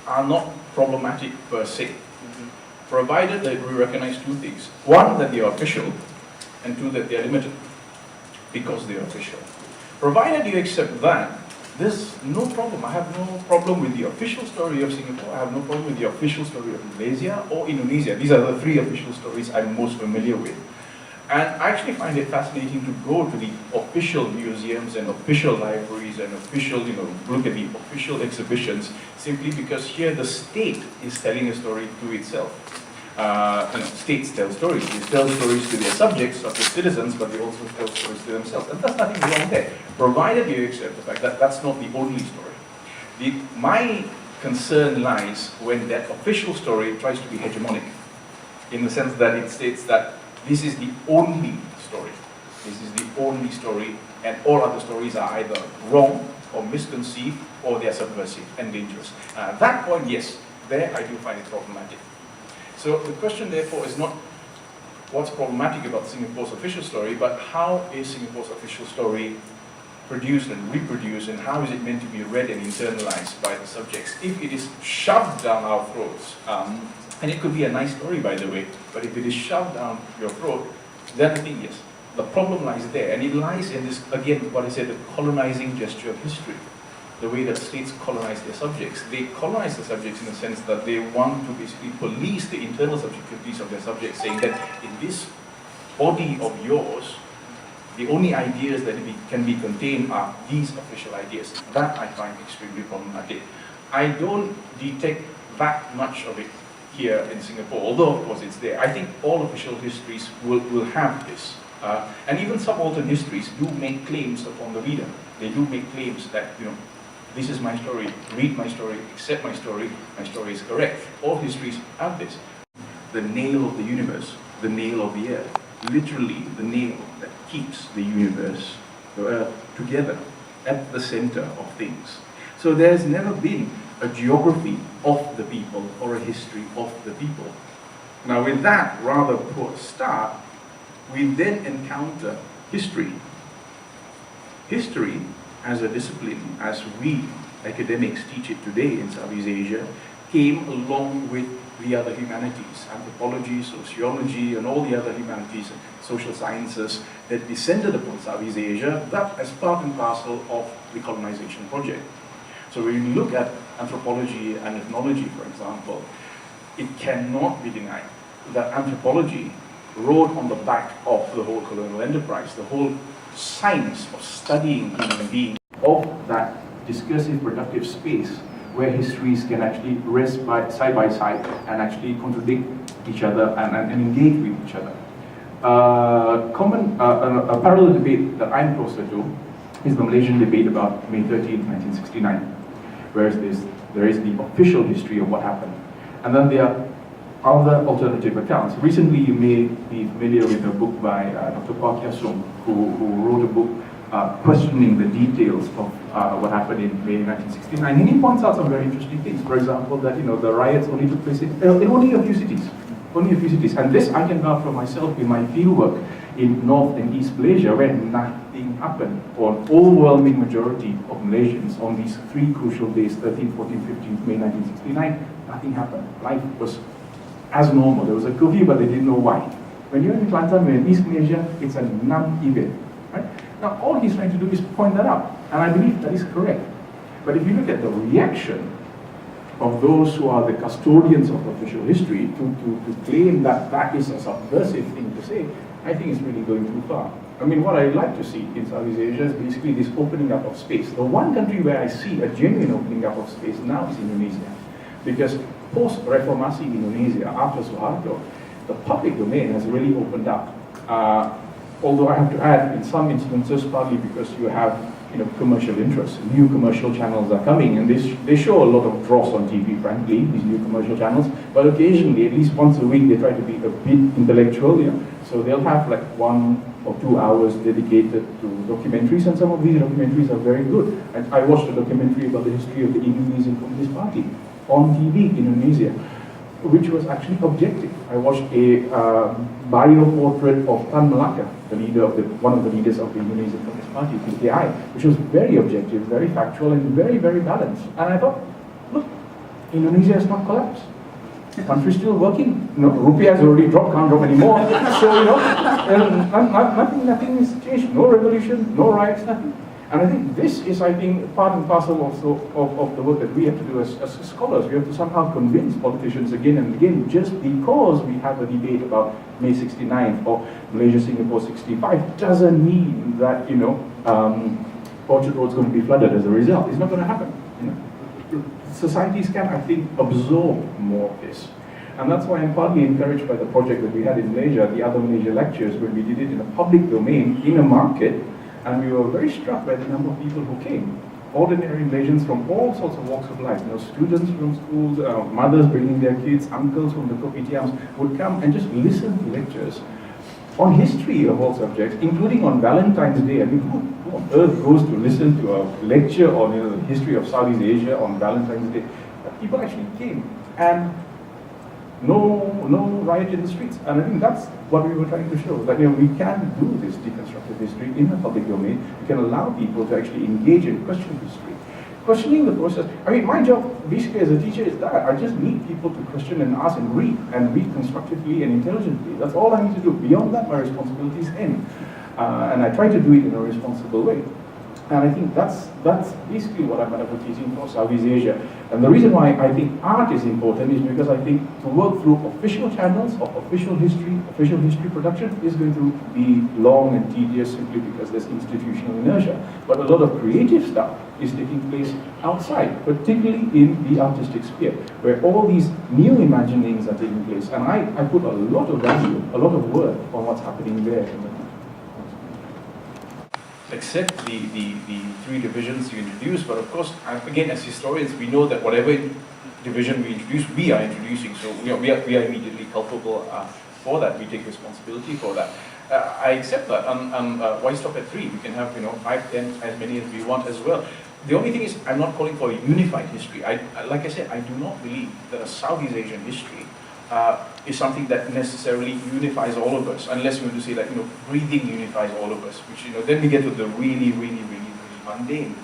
are not problematic per se, provided that we recognize two things. One, that they are official, and two, that they are limited, because they are official. Provided you accept that, there's no problem. I have no problem with the official story of Singapore. I have no problem with the official story of Malaysia or Indonesia. These are the three official stories I'm most familiar with. And I actually find it fascinating to go to the official museums and official libraries and official, look at the official exhibitions, simply because here the state is telling a story to itself. States tell stories. They tell stories to their subjects, of their citizens, but they also tell stories to themselves. And there's nothing wrong there, provided you accept the fact that that's not the only story. My concern lies when that official story tries to be hegemonic, in the sense that it states that this is the only story. This is the only story, and all other stories are either wrong or misconceived, or they are subversive and dangerous. At that point, yes, there I do find it problematic. So the question, therefore, is not what's problematic about Singapore's official story, but how is Singapore's official story produced and reproduced, and how is it meant to be read and internalized by the subjects? If it is shoved down our throats, and it could be a nice story, by the way, but if it is shoved down your throat, then I think, yes, the problem lies there. And it lies in this, again, what I said, the colonizing gesture of history. The way that states colonize their subjects. They colonize the subjects in the sense that they want to basically police the internal subjectivities of their subjects, saying that in this body of yours, the only ideas that can be contained are these official ideas. That I find extremely problematic. I don't detect that much of it here in Singapore, although of course it's there. I think all official histories will have this. And even subaltern histories do make claims upon the reader. They do make claims that, this is my story, read my story, accept my story is correct. All histories have this. The nail of the universe, the nail of the earth, literally the nail that keeps the universe, the earth, together at the center of things. So there's never been a geography of the people or a history of the people. Now with that rather poor start, we then encounter history. History as a discipline, as we academics teach it today in Southeast Asia, came along with the other humanities, anthropology, sociology, and all the other humanities and social sciences that descended upon Southeast Asia, that as part and parcel of the colonization project. So when you look at anthropology and ethnology, for example, it cannot be denied that anthropology rode on the back of the whole colonial enterprise, the whole science of studying human beings, of that discursive productive space where histories can actually rest side by side and actually contradict each other and engage with each other. A parallel debate that I'm closer to is the Malaysian debate about May 13, 1969, whereas there is the official history of what happened. And then there are other alternative accounts. Recently, you may be familiar with a book by Dr. Kwak Yasung, who wrote a book questioning the details of what happened in May 1969. And he points out some very interesting things. For example, that the riots only took place in only a few cities. Only a few cities. And this I can vouch for myself in my fieldwork in North and East Malaysia, where nothing happened for an overwhelming majority of Malaysians on these three crucial days, 13, 14, 15 May 1969. Nothing happened. Life was as normal. There was a curfew, but they didn't know why. When you're in Kelantan, when you're in East Malaysia, it's a non-event. Right? Now, all he's trying to do is point that out, and I believe that is correct. But if you look at the reaction of those who are the custodians of official history to claim that that is a subversive thing to say, I think it's really going too far. I mean, what I'd like to see in Southeast Asia is basically this opening up of space. The one country where I see a genuine opening up of space now is Indonesia. Because post-Reformasi Indonesia, after Suharto, the public domain has really opened up. Although I have to add, in some instances, partly because you have commercial interests. New commercial channels are coming, and they show a lot of dross on TV, frankly, these new commercial channels. But occasionally, at least once a week, they try to be a bit intellectual. So they'll have like 1 or 2 hours dedicated to documentaries, and some of these documentaries are very good. And I watched a documentary about the history of the Indonesian Communist Party on TV in Indonesia, which was actually objective. I watched a bio-portrait of Tan Malaka, the leader of one of the leaders of the Indonesian Communist Party, PKI, which was very objective, very factual, and very, very balanced. And I thought, look, Indonesia has not collapsed. The country's still working. Rupiah has already dropped, can't drop anymore. So, nothing has changed. No revolution, no riots, nothing. And I think this is, part and parcel also of the work that we have to do as scholars. We have to somehow convince politicians again and again, just because we have a debate about May 69 or Malaysia-Singapore 65 doesn't mean that, Orchard Road's going to be flooded as a result. It's not going to happen. Societies can, I think, absorb more of this. And that's why I'm partly encouraged by the project that we had in Malaysia, the Other Malaysia lectures, when we did it in a public domain, in a market, and we were very struck by the number of people who came. Ordinary Malaysians from all sorts of walks of life, students from schools, mothers bringing their kids, uncles from the kopitiams would come and just listen to lectures on history of all subjects, including on Valentine's Day. I mean, who on earth goes to listen to a lecture on the history of Southeast Asia on Valentine's Day? But people actually came, and no riot in the streets. And I think that's what we were trying to show, that we can do this deconstructive history in the public domain. We can allow people to actually engage in question history. Questioning the process. My job basically as a teacher is that. I just need people to question and ask and read constructively and intelligently. That's all I need to do. Beyond that, my responsibilities end. And I try to do it in a responsible way. And I think that's basically what I'm advocating for Southeast Asia. And the reason why I think art is important is because I think to work through official channels of official history production is going to be long and tedious simply because there's institutional inertia. But a lot of creative stuff is taking place outside, particularly in the artistic sphere, where all these new imaginings are taking place. And I put a lot of value, a lot of work on what's happening there. Accept the three divisions you introduced, but of course, again, as historians, we know that whatever division we introduce, we are introducing, so we are immediately culpable for that. We take responsibility for that. I accept that, and why stop at 3? We can have 5, 10, as many as we want as well. The only thing is, I'm not calling for a unified history. Like I said, I do not believe that a Southeast Asian history is something that necessarily unifies all of us, unless you want to say that breathing unifies all of us, which then we get to the really mundane.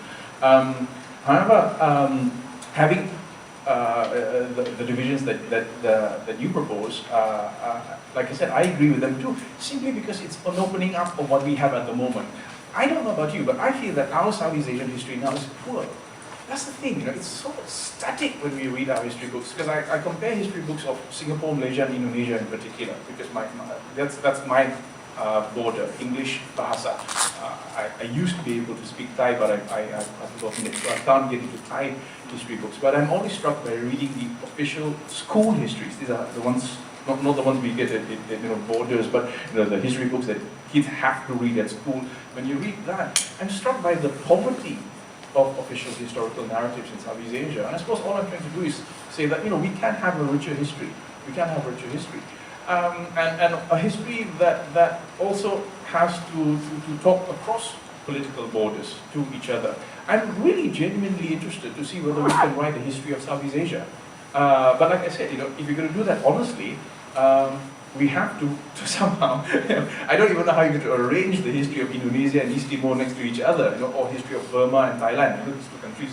However, having the divisions that you propose, like I said, I agree with them too, simply because it's an opening up of what we have at the moment. I don't know about you, but I feel that our Southeast Asian history now is poor. That's the thing, it's so static when we read our history books, because I compare history books of Singapore, Malaysia, and Indonesia in particular, because that's my border, English, Bahasa. I used to be able to speak Thai, but I've forgotten it, so I can't get into Thai history books. But I'm always struck by reading the official school histories. These are the ones, not the ones we get at borders, but the history books that kids have to read at school. When you read that, I'm struck by the poverty of official historical narratives in Southeast Asia. And I suppose all I'm trying to do is say that we can have a richer history. We can have richer history. And a history that also has to talk across political borders to each other. I'm really genuinely interested to see whether we can write a history of Southeast Asia. But like I said, if you're going to do that honestly, we have to somehow, I don't even know how you're going to arrange the history of Indonesia and East Timor next to each other, or history of Burma and Thailand. These two countries,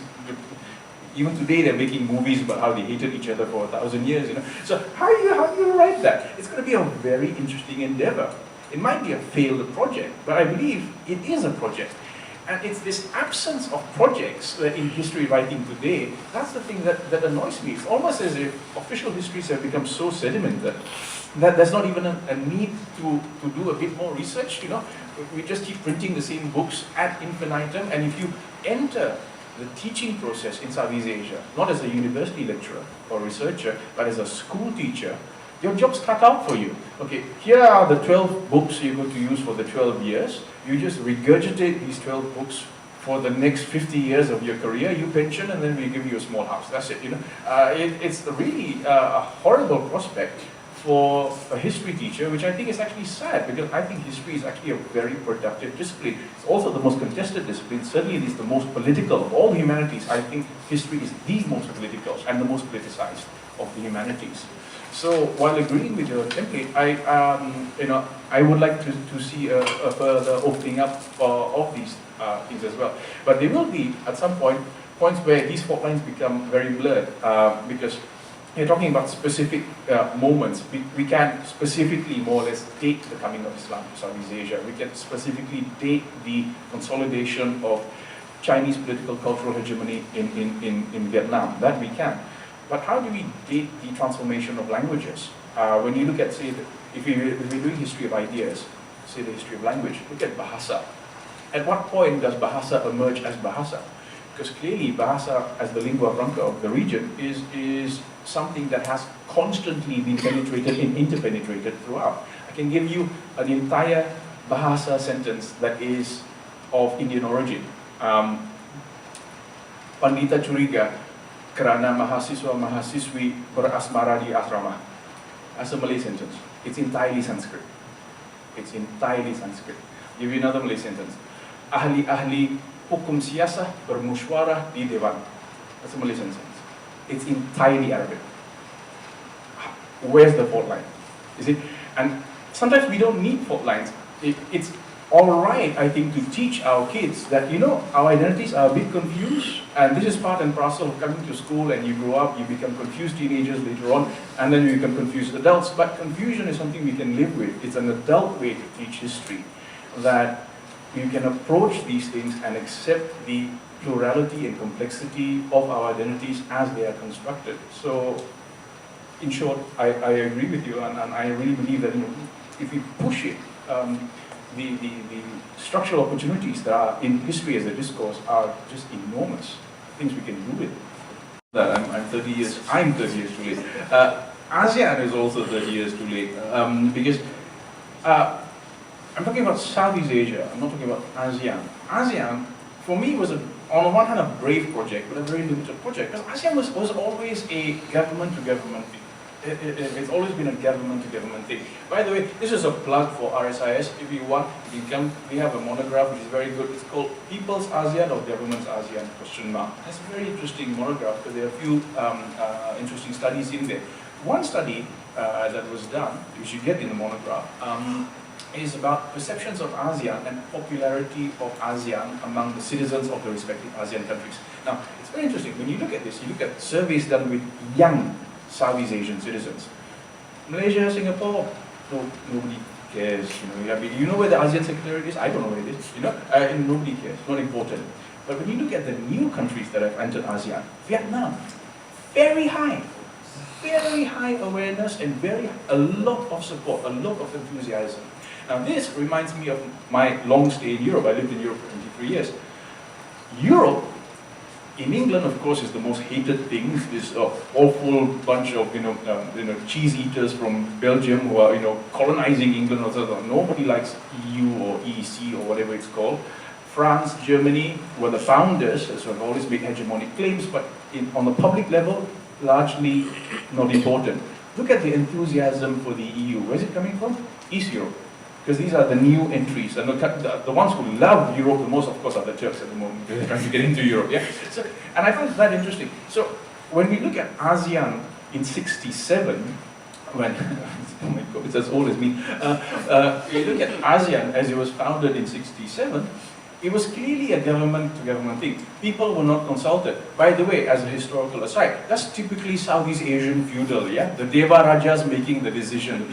even today they're making movies about how they hated each other for 1,000 years. So how do you write that? It's going to be a very interesting endeavor. It might be a failed project, but I believe it is a project. And it's this absence of projects in history writing today, that's the thing that annoys me. It's almost as if official histories have become so sedimented that there's not even a need to do a bit more research. We just keep printing the same books ad infinitum, and if you enter the teaching process in Southeast Asia, not as a university lecturer or researcher, but as a school teacher, your job's cut out for you. Okay, here are the 12 books you're going to use for the 12 years. You just regurgitate these 12 books for the next 50 years of your career. You pension, and then we give you a small house. That's it. It's really a horrible prospect for a history teacher, which I think is actually sad, because I think history is actually a very productive discipline. It's also the most contested discipline. Certainly it is the most political of all the humanities. I think history is the most political and the most politicized of the humanities. So while agreeing with your template, I would like to see a further opening up of these things as well. But there will be, at some point, points where these fault lines become very blurred because you're talking about specific moments. We can specifically more or less date the coming of Islam to Southeast Asia. We can specifically date the consolidation of Chinese political cultural hegemony in Vietnam. That we can. But how do we date the transformation of languages? When you look at, say, if we're doing history of ideas, say the history of language, look at Bahasa. At what point does Bahasa emerge as Bahasa? Because clearly Bahasa as the lingua franca of the region is something that has constantly been penetrated and interpenetrated throughout. I can give you an entire Bahasa sentence that is of Indian origin. Pandita curiga kerana mahasiswa-mahasiswi berasmara di asrama. That's a Malay sentence. It's entirely Sanskrit. It's entirely Sanskrit. Give you another Malay sentence. Ahli-ahli hukum siasah bermusyawarah di dewan. That's a Malay sentence. It's entirely Arabic. Where's the fault line? You see? And sometimes we don't need fault lines. It's alright, I think, to teach our kids that, you know, our identities are a bit confused, and this is part and parcel of coming to school, and you grow up, you become confused teenagers later on, and then you become confused adults. But confusion is something we can live with. It's an adult way to teach history, that you can approach these things and accept the plurality and complexity of our identities as they are constructed. So, in short, I agree with you, and I really believe that, you know, if we push it, the structural opportunities that are in history as a discourse are just enormous. Things we can do with it. I'm 30 years too late. ASEAN is also 30 years too late because I'm talking about Southeast Asia. I'm not talking about ASEAN. ASEAN, for me, was on the one hand a brave project, but a very limited project. Because ASEAN was always a government-to-government thing. It's always been a government-to-government thing. By the way, this is a plug for RSIS. If you want, we have a monograph which is very good. It's called People's ASEAN or Government's ASEAN? It's a very interesting monograph because there are a few interesting studies in there. One study that was done, which you get in the monograph, is about perceptions of ASEAN and popularity of ASEAN among the citizens of the respective ASEAN countries. Now, it's very interesting. When you look at this, you look at surveys done with young Southeast Asian citizens. Malaysia, Singapore, nobody cares. You know where the ASEAN Secretariat is? I don't know where it is. And nobody cares. Not important. But when you look at the new countries that have entered ASEAN, Vietnam, very high awareness and a lot of support, a lot of enthusiasm. Now this reminds me of my long stay in Europe. I lived in Europe for 23 years. Europe, in England, of course, is the most hated thing. This awful bunch of cheese eaters from Belgium who are colonizing England. Nobody likes EU or EEC or whatever it's called. France, Germany were the founders, so have always made hegemonic claims, but on the public level, largely not important. Look at the enthusiasm for the EU. Where's it coming from? East Europe. Because these are the new entries, and the ones who love Europe the most, of course, are the Turks at the moment. They're trying to get into Europe, yeah? And I find that interesting. So, when we look at ASEAN in '67, when, oh my God, it's as old as me. We look at ASEAN as it was founded in '67, it was clearly a government-to-government thing. People were not consulted. By the way, as a historical aside, that's typically Southeast Asian feudal, yeah? The Deva Rajas making the decision.